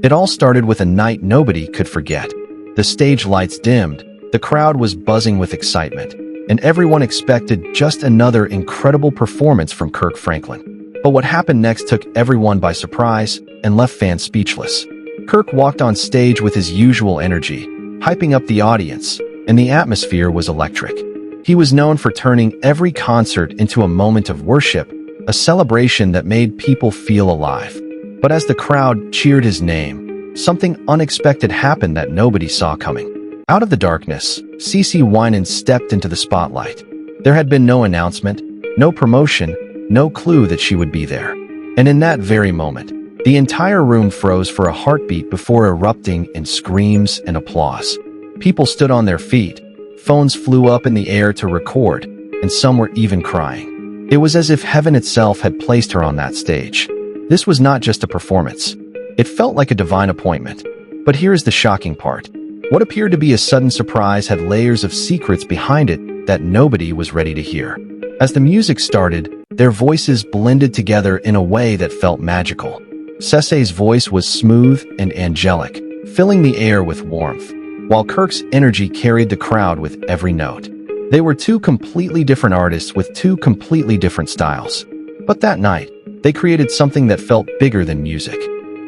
It all started with a night nobody could forget. The stage lights dimmed, the crowd was buzzing with excitement, and everyone expected just another incredible performance from Kirk Franklin. But what happened next took everyone by surprise and left fans speechless. Kirk walked on stage with his usual energy, hyping up the audience, and the atmosphere was electric. He was known for turning every concert into a moment of worship, a celebration that made people feel alive. But as the crowd cheered his name, something unexpected happened that nobody saw coming. Out of the darkness, CeCe Winans stepped into the spotlight. There had been no announcement, no promotion, no clue that she would be there. And in that very moment, the entire room froze for a heartbeat before erupting in screams and applause. People stood on their feet, phones flew up in the air to record, and some were even crying. It was as if heaven itself had placed her on that stage. This was not just a performance. It felt like a divine appointment. But here's the shocking part. What appeared to be a sudden surprise had layers of secrets behind it that nobody was ready to hear. As the music started, their voices blended together in a way that felt magical. CeCe's voice was smooth and angelic, filling the air with warmth, while Kirk's energy carried the crowd with every note. They were two completely different artists with two completely different styles. But that night, they created something that felt bigger than music.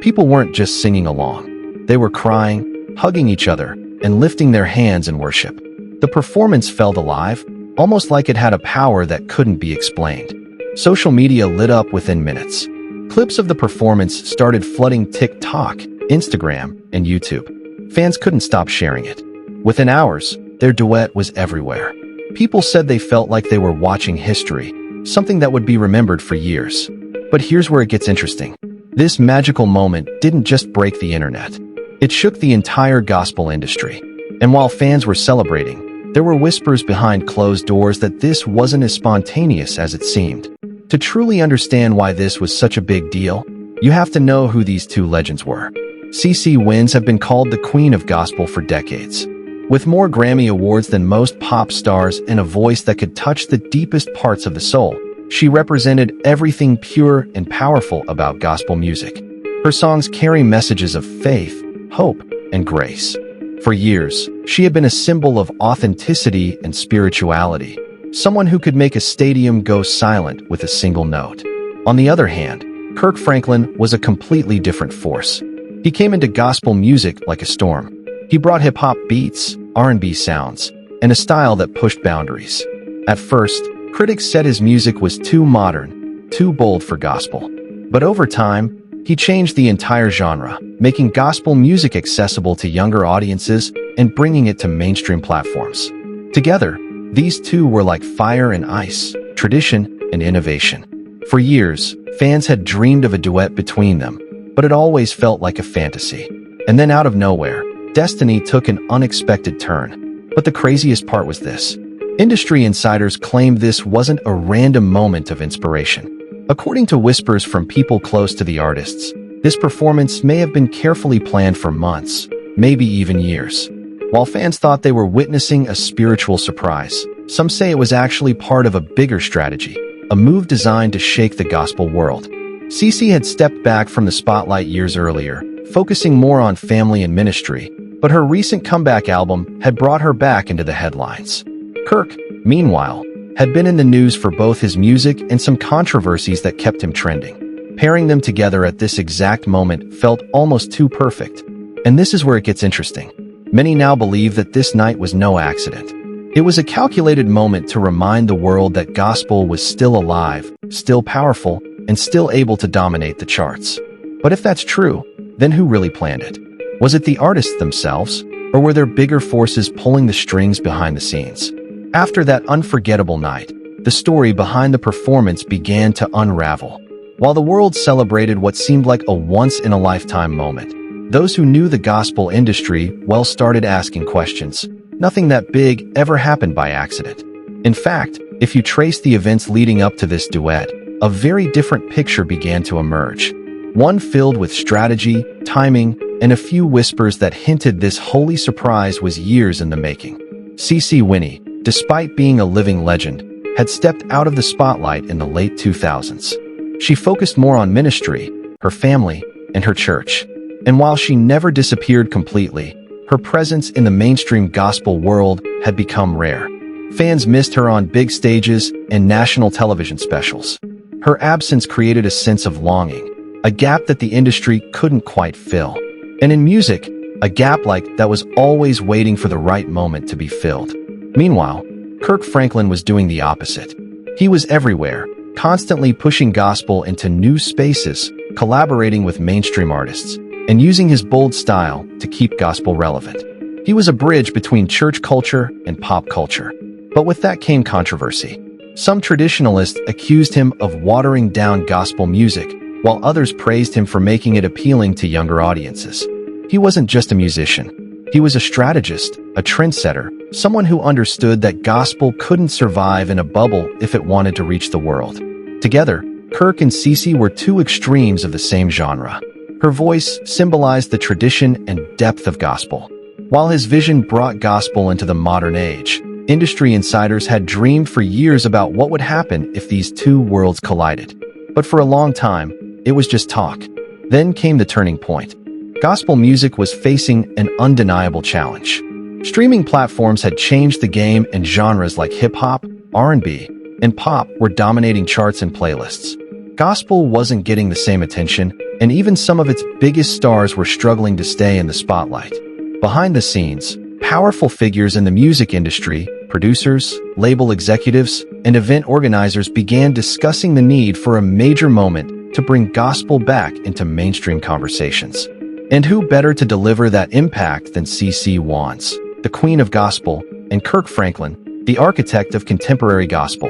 People weren't just singing along. They were crying, hugging each other, and lifting their hands in worship. The performance felt alive, almost like it had a power that couldn't be explained. Social media lit up within minutes. Clips of the performance started flooding TikTok, Instagram, and YouTube. Fans couldn't stop sharing it. Within hours, their duet was everywhere. People said they felt like they were watching history, something that would be remembered for years. But here's where it gets interesting. This magical moment didn't just break the internet. It shook the entire gospel industry. And while fans were celebrating, there were whispers behind closed doors that this wasn't as spontaneous as it seemed. To truly understand why this was such a big deal, you have to know who these two legends were. CeCe Winans have been called the Queen of Gospel for decades. With more Grammy Awards than most pop stars and a voice that could touch the deepest parts of the soul, she represented everything pure and powerful about gospel music. Her songs carry messages of faith, hope, and grace. For years, she had been a symbol of authenticity and spirituality, someone who could make a stadium go silent with a single note. On the other hand, Kirk Franklin was a completely different force. He came into gospel music like a storm. He brought hip-hop beats, R&B sounds, and a style that pushed boundaries. At first, critics said his music was too modern, too bold for gospel. But over time, he changed the entire genre, making gospel music accessible to younger audiences and bringing it to mainstream platforms. Together, these two were like fire and ice, tradition and innovation. For years, fans had dreamed of a duet between them, but it always felt like a fantasy. And then out of nowhere, destiny took an unexpected turn. But the craziest part was this. Industry insiders claimed this wasn't a random moment of inspiration. According to whispers from people close to the artists, this performance may have been carefully planned for months, maybe even years. While fans thought they were witnessing a spiritual surprise, some say it was actually part of a bigger strategy, a move designed to shake the gospel world. CeCe had stepped back from the spotlight years earlier, focusing more on family and ministry, but her recent comeback album had brought her back into the headlines. Kirk, meanwhile, had been in the news for both his music and some controversies that kept him trending. Pairing them together at this exact moment felt almost too perfect. And this is where it gets interesting. Many now believe that this night was no accident. It was a calculated moment to remind the world that gospel was still alive, still powerful, and still able to dominate the charts. But if that's true, then who really planned it? Was it the artists themselves, or were there bigger forces pulling the strings behind the scenes? After that unforgettable night, the story behind the performance began to unravel. While the world celebrated what seemed like a once-in-a-lifetime moment, those who knew the gospel industry well started asking questions. Nothing that big ever happened by accident. In fact, if you trace the events leading up to this duet, a very different picture began to emerge. One filled with strategy, timing, and a few whispers that hinted this holy surprise was years in the making. CeCe Winans, despite being a living legend, had stepped out of the spotlight in the late 2000s. She focused more on ministry, her family, and her church. And while she never disappeared completely, her presence in the mainstream gospel world had become rare. Fans missed her on big stages and national television specials. Her absence created a sense of longing, a gap that the industry couldn't quite fill. And in music, a gap like that was always waiting for the right moment to be filled. Meanwhile, Kirk Franklin was doing the opposite. He was everywhere, constantly pushing gospel into new spaces, collaborating with mainstream artists, and using his bold style to keep gospel relevant. He was a bridge between church culture and pop culture. But with that came controversy. Some traditionalists accused him of watering down gospel music, while others praised him for making it appealing to younger audiences. He wasn't just a musician. He was a strategist, a trendsetter, someone who understood that gospel couldn't survive in a bubble if it wanted to reach the world. Together, Kirk and CeCe were two extremes of the same genre. Her voice symbolized the tradition and depth of gospel, while his vision brought gospel into the modern age. Industry insiders had dreamed for years about what would happen if these two worlds collided. But for a long time, it was just talk. Then came the turning point. Gospel music was facing an undeniable challenge. Streaming platforms had changed the game, and genres like hip-hop, R&B, and pop were dominating charts and playlists. Gospel wasn't getting the same attention, and even some of its biggest stars were struggling to stay in the spotlight. Behind the scenes, powerful figures in the music industry, producers, label executives, and event organizers began discussing the need for a major moment to bring gospel back into mainstream conversations. And who better to deliver that impact than CeCe Winans, the queen of gospel, and Kirk Franklin, the architect of contemporary gospel.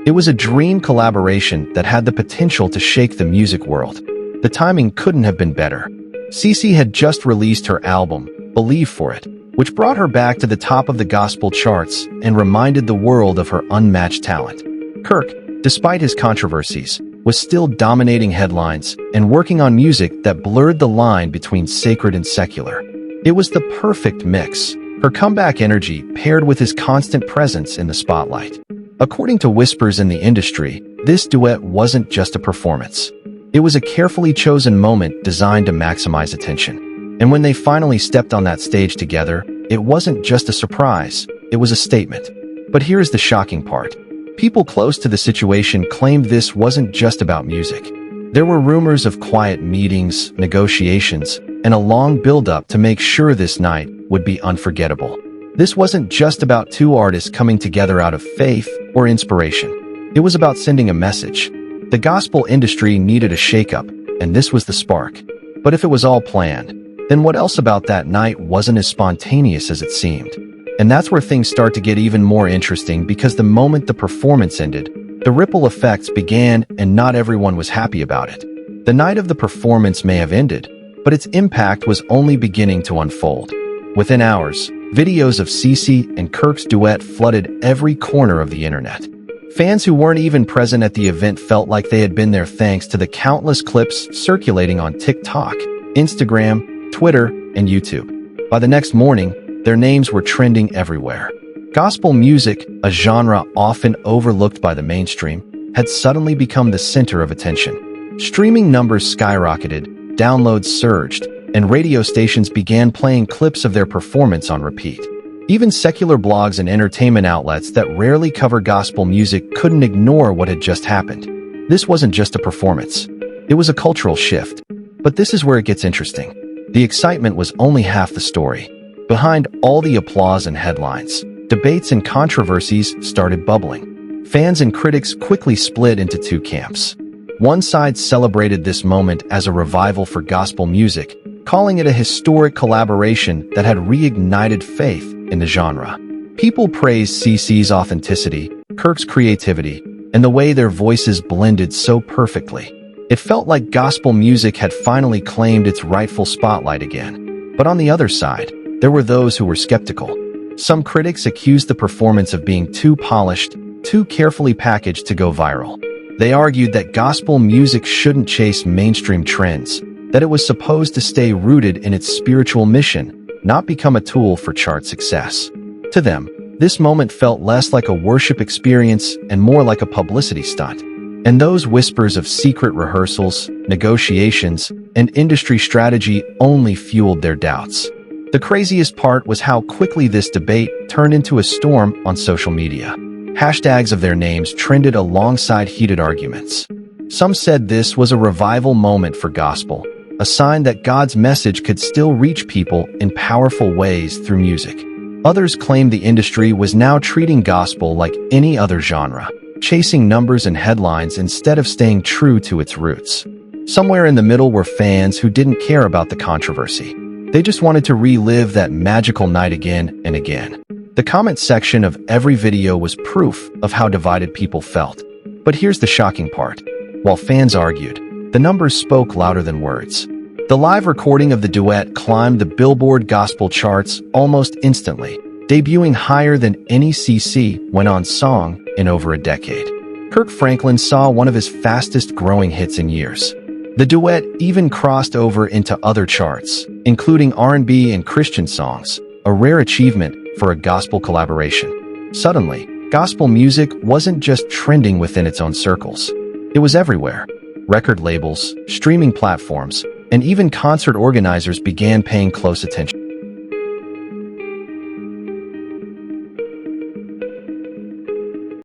It was a dream collaboration that had the potential to shake the music world. The timing couldn't have been better. CeCe had just released her album, Believe for It, which brought her back to the top of the gospel charts and reminded the world of her unmatched talent. Kirk, despite his controversies, was still dominating headlines and working on music that blurred the line between sacred and secular. It was the perfect mix, her comeback energy paired with his constant presence in the spotlight. According to whispers in the industry, this duet wasn't just a performance. It was a carefully chosen moment designed to maximize attention. And when they finally stepped on that stage together, it wasn't just a surprise, it was a statement. But here's the shocking part. People close to the situation claimed this wasn't just about music. There were rumors of quiet meetings, negotiations, and a long build-up to make sure this night would be unforgettable. This wasn't just about two artists coming together out of faith or inspiration. It was about sending a message. The gospel industry needed a shakeup, and this was the spark. But if it was all planned, then what else about that night wasn't as spontaneous as it seemed? And that's where things start to get even more interesting, because the moment the performance ended, the ripple effects began and not everyone was happy about it. The night of the performance may have ended, but its impact was only beginning to unfold. Within hours, videos of CeCe and Kirk's duet flooded every corner of the internet. Fans who weren't even present at the event felt like they had been there thanks to the countless clips circulating on TikTok, Instagram, Twitter, and YouTube. By the next morning, their names were trending everywhere. Gospel music, a genre often overlooked by the mainstream, had suddenly become the center of attention. Streaming numbers skyrocketed, downloads surged, and radio stations began playing clips of their performance on repeat. Even secular blogs and entertainment outlets that rarely cover gospel music couldn't ignore what had just happened. This wasn't just a performance. It was a cultural shift. But this is where it gets interesting. The excitement was only half the story. Behind all the applause and headlines, debates and controversies started bubbling. Fans and critics quickly split into two camps. One side celebrated this moment as a revival for gospel music, calling it a historic collaboration that had reignited faith in the genre. People praised CeCe's authenticity, Kirk's creativity, and the way their voices blended so perfectly. It felt like gospel music had finally claimed its rightful spotlight again. But on the other side, there were those who were skeptical. Some critics accused the performance of being too polished, too carefully packaged to go viral. They argued that gospel music shouldn't chase mainstream trends, that it was supposed to stay rooted in its spiritual mission, not become a tool for chart success. To them, this moment felt less like a worship experience and more like a publicity stunt. And those whispers of secret rehearsals, negotiations, and industry strategy only fueled their doubts. The craziest part was how quickly this debate turned into a storm on social media. Hashtags of their names trended alongside heated arguments. Some said this was a revival moment for gospel, a sign that God's message could still reach people in powerful ways through music. Others claimed the industry was now treating gospel like any other genre, chasing numbers and headlines instead of staying true to its roots. Somewhere in the middle were fans who didn't care about the controversy. They just wanted to relive that magical night again and again. The comment section of every video was proof of how divided people felt. But here's the shocking part. While fans argued, the numbers spoke louder than words. The live recording of the duet climbed the Billboard gospel charts almost instantly, debuting higher than any CeCe Winans song in over a decade. Kirk Franklin saw one of his fastest-growing hits in years. The duet even crossed over into other charts, including R&B and Christian songs, a rare achievement for a gospel collaboration. Suddenly, gospel music wasn't just trending within its own circles. It was everywhere. Record labels, streaming platforms, and even concert organizers began paying close attention.